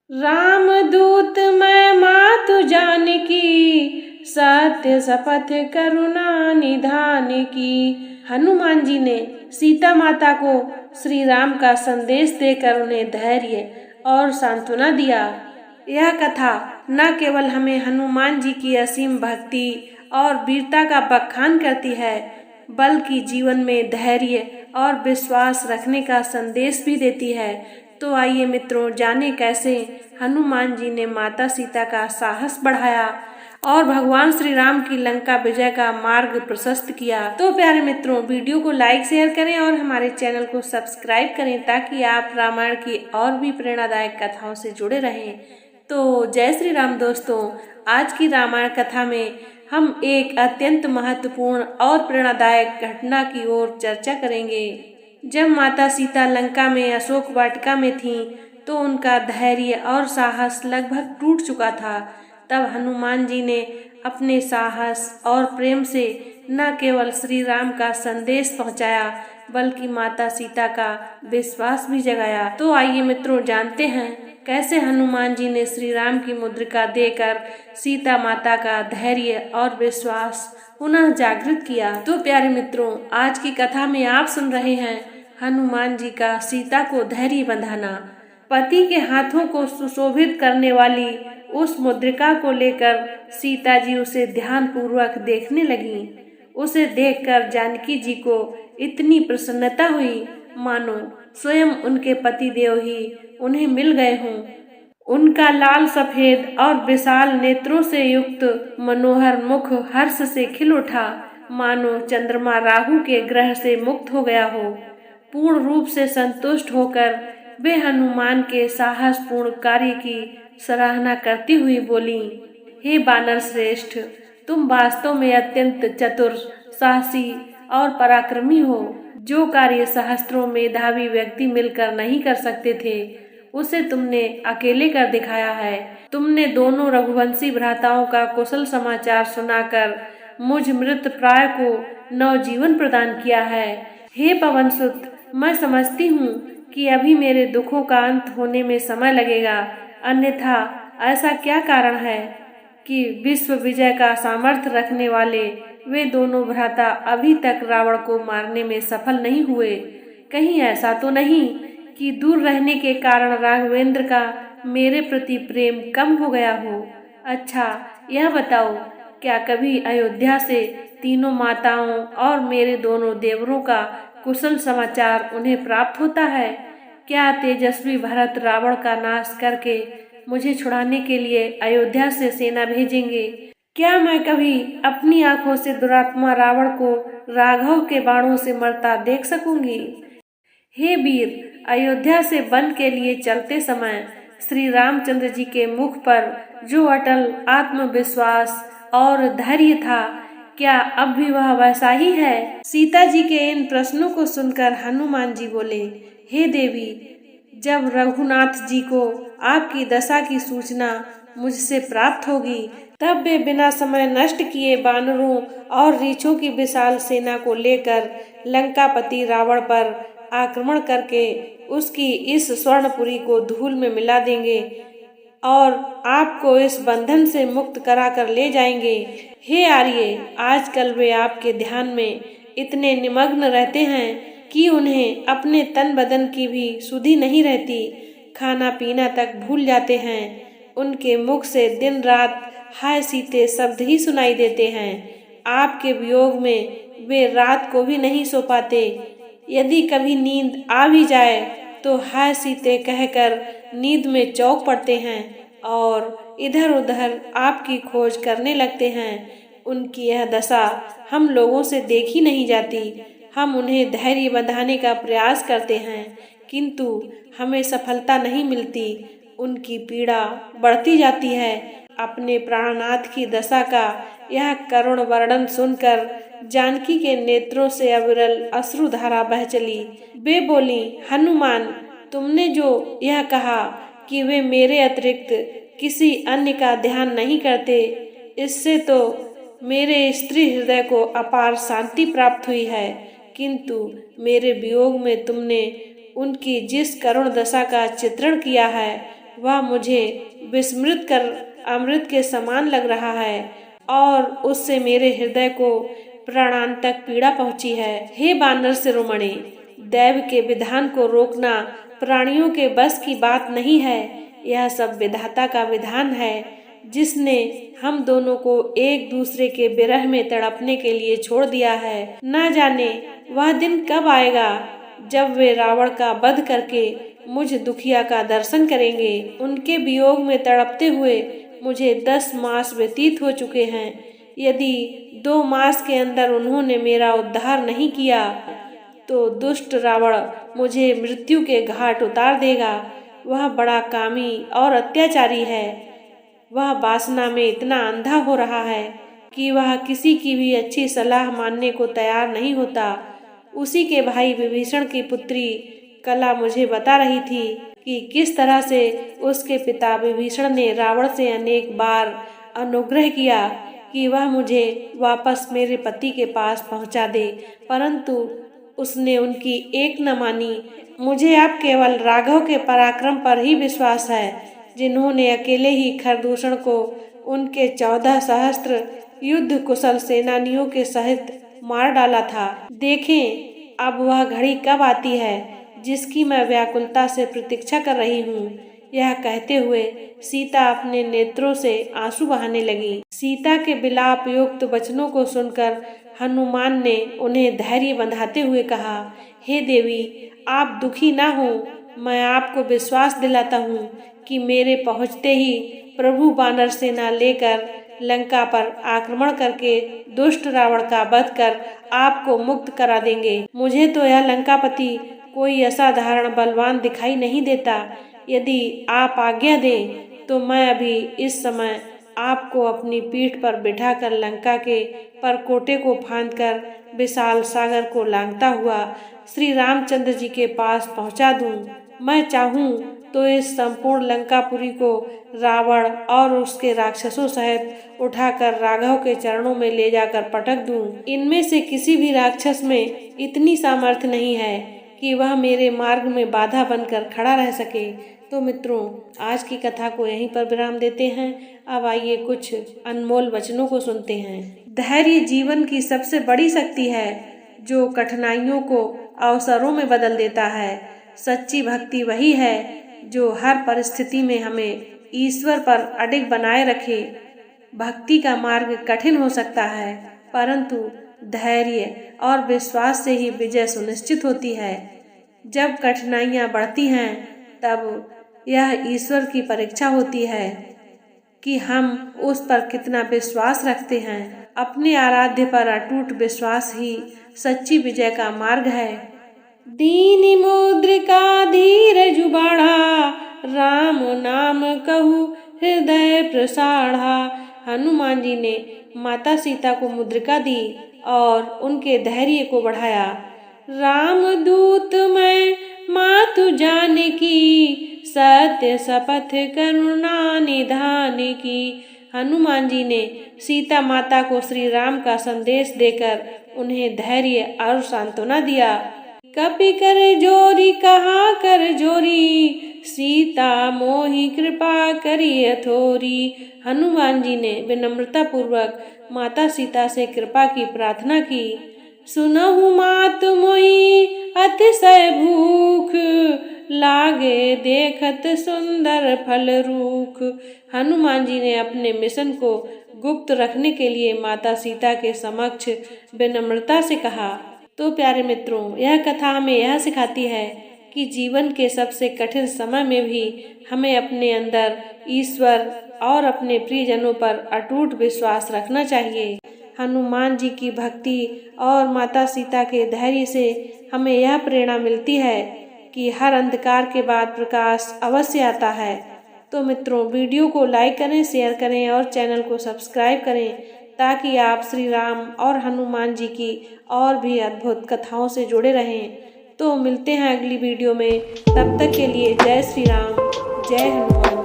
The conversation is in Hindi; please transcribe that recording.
रामदूत मैं मातु जानकी, सत्य शपथ करुणा निधान की। हनुमान जी ने सीता माता को श्री राम का संदेश देकर उन्हें धैर्य और सांत्वना दिया। यह कथा न केवल हमें हनुमान जी की असीम भक्ति और वीरता का बखान करती है, बल्कि जीवन में धैर्य और विश्वास रखने का संदेश भी देती है। तो आइए मित्रों, जाने कैसे हनुमान जी ने माता सीता का साहस बढ़ाया और भगवान श्री राम की लंका विजय का मार्ग प्रशस्त किया। तो प्यारे मित्रों, वीडियो को लाइक शेयर करें और हमारे चैनल को सब्सक्राइब करें ताकि आप रामायण की और भी प्रेरणादायक कथाओं से जुड़े रहें। तो जय श्री राम दोस्तों, आज की रामायण कथा में हम एक अत्यंत महत्वपूर्ण और प्रेरणादायक घटना की ओर चर्चा करेंगे। जब माता सीता लंका में अशोक वाटिका में थीं, तो उनका धैर्य और साहस लगभग टूट चुका था। तब हनुमान जी ने अपने साहस और प्रेम से न केवल श्री राम का संदेश पहुंचाया, बल्कि माता सीता का विश्वास भी जगाया। तो आइए मित्रों, जानते हैं कैसे हनुमान जी ने श्री राम की मुद्रिका देकर सीता माता का धैर्य और विश्वास पुनः जागृत किया। तो प्यारे मित्रों, आज की कथा में आप सुन रहे हैं हनुमान जी का सीता को धैर्य बंधाना। पति के हाथों को सुशोभित करने वाली उस मुद्रिका को लेकर सीता जी उसे ध्यान पूर्वक देखने लगीं। उसे देखकर जानकी जी को इतनी प्रसन्नता हुई मानो स्वयं उनके पति देव ही उन्हें मिल गए हों। उनका लाल सफेद और विशाल नेत्रों से युक्त मनोहर मुख हर्ष से खिल उठा, मानो चंद्रमा राहु के ग्रह से मुक्त हो गया हो। पूर्ण रूप से संतुष्ट होकर वे हनुमान के साहसपूर्ण कार्य की सराहना करती हुई बोली, हे बानर श्रेष्ठ, तुम वास्तव में अत्यंत चतुर, साहसी और पराक्रमी हो। जो कार्य सहस्त्रों मेधावी व्यक्ति मिलकर नहीं कर सकते थे, उसे तुमने अकेले कर दिखाया है। तुमने दोनों रघुवंशी भ्राताओं का कुशल समाचार सुनाकर मुझ मृत प्राय को नवजीवन प्रदान किया है। हे पवन सुत, मैं समझती हूँ कि अभी मेरे दुखों का अंत होने में समय लगेगा, अन्यथा ऐसा क्या कारण है कि विश्व विजय का सामर्थ्य रखने वाले वे दोनों भ्राता अभी तक रावण को मारने में सफल नहीं हुए। कहीं ऐसा तो नहीं कि दूर रहने के कारण राघवेंद्र का मेरे प्रति प्रेम कम हो गया हो। अच्छा, यह बताओ, क्या कभी अयोध्या से तीनों माताओं और मेरे दोनों देवरों का कुशल समाचार उन्हें प्राप्त होता है? क्या तेजस्वी भरत रावण का नाश करके मुझे छुड़ाने के लिए अयोध्या से सेना भेजेंगे? क्या मैं कभी अपनी आंखों से दुरात्मा रावण को राघव के बाणों से मरता देख सकूंगी? हे वीर, अयोध्या से वन के लिए चलते समय श्री रामचंद्र जी के मुख पर जो अटल आत्मविश्वास और धैर्य था, क्या अब भी वह वैसा ही है? सीता जी के इन प्रश्नों को सुनकर हनुमान जी बोले, हे देवी, जब रघुनाथ जी को आपकी दशा की सूचना मुझसे प्राप्त होगी, तब वे बिना समय नष्ट किए बानरों और रीछों की विशाल सेना को लेकर लंकापति रावण पर आक्रमण करके उसकी इस स्वर्णपुरी को धूल में मिला देंगे और आपको इस बंधन से मुक्त कराकर ले जाएंगे। हे आर्य, आजकल वे आपके ध्यान में इतने निमग्न रहते हैं कि उन्हें अपने तन बदन की भी सुधि नहीं रहती, खाना पीना तक भूल जाते हैं। उनके मुख से दिन रात हाय सीते शब्द ही सुनाई देते हैं। आपके वियोग में वे रात को भी नहीं सो पाते। यदि कभी नींद आ भी जाए तो हाय सीते कहकर नींद में चौंक पड़ते हैं और इधर उधर आपकी खोज करने लगते हैं। उनकी यह दशा हम लोगों से देखी नहीं जाती। हम उन्हें धैर्य बंधाने का प्रयास करते हैं, किंतु हमें सफलता नहीं मिलती। उनकी पीड़ा बढ़ती जाती है। अपने प्राणनाथ की दशा का यह करुण वर्णन सुनकर जानकी के नेत्रों से अविरल अश्रुधारा बह चली। वे बोली, हनुमान, तुमने जो यह कहा कि वे मेरे अतिरिक्त किसी अन्य का ध्यान नहीं करते, इससे तो मेरे स्त्री हृदय को अपार शांति प्राप्त हुई है, किंतु मेरे वियोग में तुमने उनकी जिस करुण दशा का चित्रण किया है, वह मुझे विस्मृत कर अमृत के समान लग रहा है और उससे मेरे हृदय को प्राणांतक पीड़ा पहुंची है। हे वानर शिरोमणि, दैव के विधान को रोकना प्राणियों के बस की बात नहीं है। यह सब विधाता का विधान है, जिसने हम दोनों को एक दूसरे के विरह में तड़पने के लिए छोड़ दिया है। न जाने वह दिन कब आएगा जब वे रावण का वध करके मुझ दुखिया का दर्शन करेंगे। उनके वियोग में तड़पते हुए मुझे 10 मास व्यतीत हो चुके हैं। यदि 2 मास के अंदर उन्होंने मेरा उद्धार नहीं किया तो दुष्ट रावण मुझे मृत्यु के घाट उतार देगा। वह बड़ा कामी और अत्याचारी है। वह वासना में इतना अंधा हो रहा है कि वह किसी की भी अच्छी सलाह मानने को तैयार नहीं होता। उसी के भाई विभीषण की पुत्री कला मुझे बता रही थी कि किस तरह से उसके पिता विभीषण ने रावण से अनेक बार अनुग्रह किया कि वह मुझे वापस मेरे पति के पास पहुंचा दे, परंतु उसने उनकी एक न मानी। मुझे अब केवल राघव के पराक्रम पर ही विश्वास है, जिन्होंने अकेले ही खरदूषण को उनके 14 सहस्त्र युद्ध कुशल सेनानियों के सहित मार डाला था। देखें अब वह घड़ी कब आती है जिसकी मैं व्याकुलता से प्रतीक्षा कर रही हूँ। यह कहते हुए सीता अपने नेत्रों से आंसू बहाने लगी। सीता के विलाप युक्त वचनों को सुनकर हनुमान ने उन्हें धैर्य बंधाते हुए कहा, हे देवी, आप दुखी ना हो। मैं आपको विश्वास दिलाता हूँ कि मेरे पहुँचते ही प्रभु वानर सेना लेकर लंका पर आक्रमण करके दुष्ट रावण का वध कर आपको मुक्त करा देंगे। मुझे तो यह लंकापति कोई असाधारण बलवान दिखाई नहीं देता। यदि आप आज्ञा दें तो मैं अभी इस समय आपको अपनी पीठ पर बिठाकर लंका के परकोटे को फांदकर विशाल सागर को लांघता हुआ श्री रामचंद्र जी के पास पहुंचा दूं। मैं चाहूं तो इस संपूर्ण लंकापुरी को रावण और उसके राक्षसों सहित उठाकर राघव के चरणों में ले जाकर पटक दूं। इनमें से किसी भी राक्षस में इतनी सामर्थ्य नहीं है कि वह मेरे मार्ग में बाधा बनकर खड़ा रह सके। तो मित्रों, आज की कथा को यहीं पर विराम देते हैं। अब आइए कुछ अनमोल वचनों को सुनते हैं। धैर्य जीवन की सबसे बड़ी शक्ति है, जो कठिनाइयों को अवसरों में बदल देता है। सच्ची भक्ति वही है जो हर परिस्थिति में हमें ईश्वर पर अडिग बनाए रखे। भक्ति का मार्ग कठिन हो सकता है, परंतु धैर्य और विश्वास से ही विजय सुनिश्चित होती है। जब कठिनाइयां बढ़ती हैं तब यह ईश्वर की परीक्षा होती है कि हम उस पर कितना विश्वास रखते हैं। अपने आराध्य पर अटूट विश्वास ही सच्ची विजय का मार्ग है। दीन मुद्रिका धीरज बाढ़ा, राम नाम कहू हृदय प्रसाढ़ा। हनुमान जी ने माता सीता को मुद्रिका दी और उनके धैर्य को बढ़ाया। राम दूत मैं मातु जानकी, सत्य शपथ करुणा निधान की। हनुमान जी ने सीता माता को श्री राम का संदेश देकर उन्हें धैर्य और सांत्वना दिया। कपि कर जोरी कहा कर जोरी, सीता मोहि कृपा करिय थोरी। हनुमान जी ने विनम्रता पूर्वक माता सीता से कृपा की प्रार्थना की। सुनहु मात मोहि अतिशय भूख, लागे देखत सुंदर फल रूख। हनुमान जी ने अपने मिशन को गुप्त रखने के लिए माता सीता के समक्ष विनम्रता से कहा। तो प्यारे मित्रों, यह कथा हमें यह सिखाती है कि जीवन के सबसे कठिन समय में भी हमें अपने अंदर ईश्वर और अपने प्रियजनों पर अटूट विश्वास रखना चाहिए। हनुमान जी की भक्ति और माता सीता के धैर्य से हमें यह प्रेरणा मिलती है कि हर अंधकार के बाद प्रकाश अवश्य आता है। तो मित्रों, वीडियो को लाइक करें, शेयर करें और चैनल को सब्सक्राइब करें, ताकि आप श्री राम और हनुमान जी की और भी अद्भुत कथाओं से जुड़े रहें। तो मिलते हैं अगली वीडियो में। तब तक के लिए जय श्री राम, जय हनुमान।